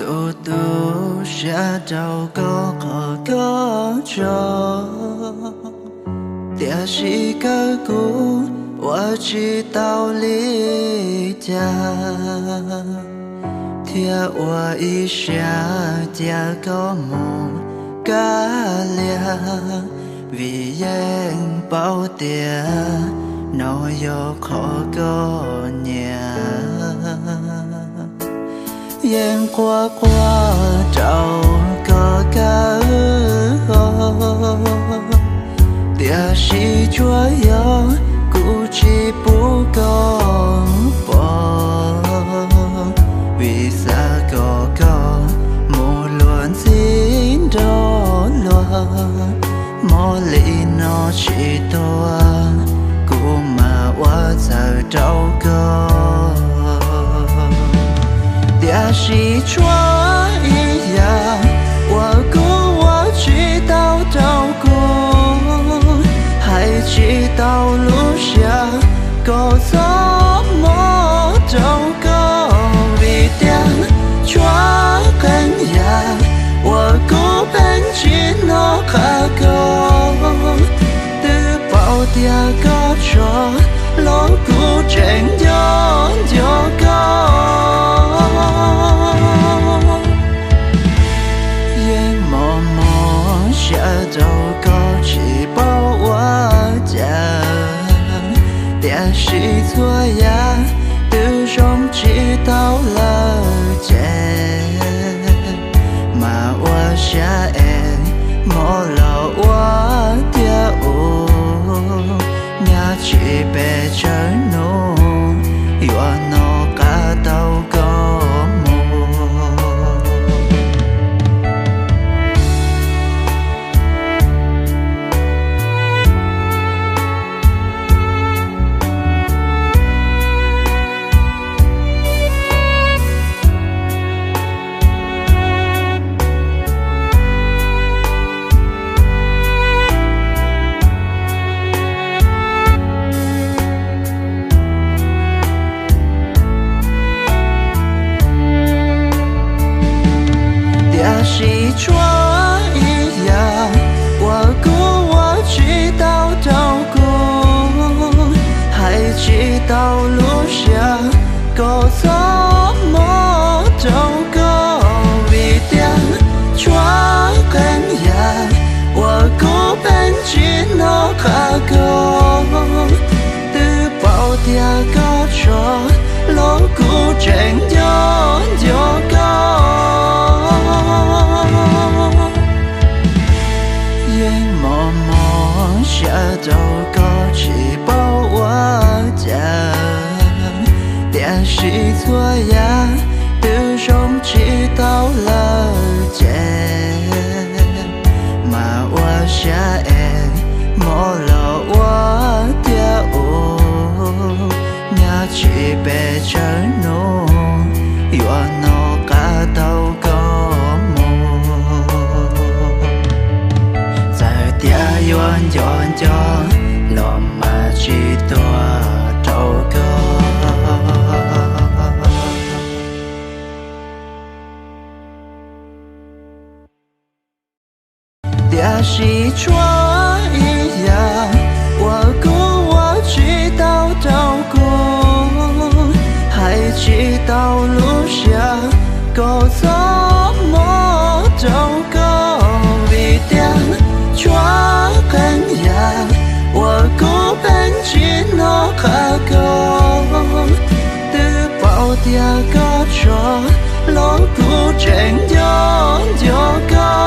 独独下到高高中，电视歌鼓我知道你家，听我一下点个梦咖喱，为烟包点脑有可个年。烟过过照个个电视左右估计不公平，为啥个个无论怎都乱，莫理那许多，姑妈我在找个。电视桌一样，我估我知道照顾，还知道路上够怎么走过，一点抓根呀，我估本只能卡够，的保点个错，老古真就够。下周高起包我家，电视左呀，都上知道了解，骂我下眼，莫了我的屋，伢去被承诺，我能感到高。是错一样，我估我知道照顾，还知道路上够怎么走过，一点抓根呀，我估本只能卡够，的保点个错，老古真就够。下周高起包我家，电视左呀，都上知道了解，骂我下眼，莫了我的屋，伢去被承诺，我能感到高。远远就落马几多头个，电视桌一样，我估我知道照顾，还知道路上够怎么走过，一点抓根呀，我估本只能卡够，的保点个错，老古真就够。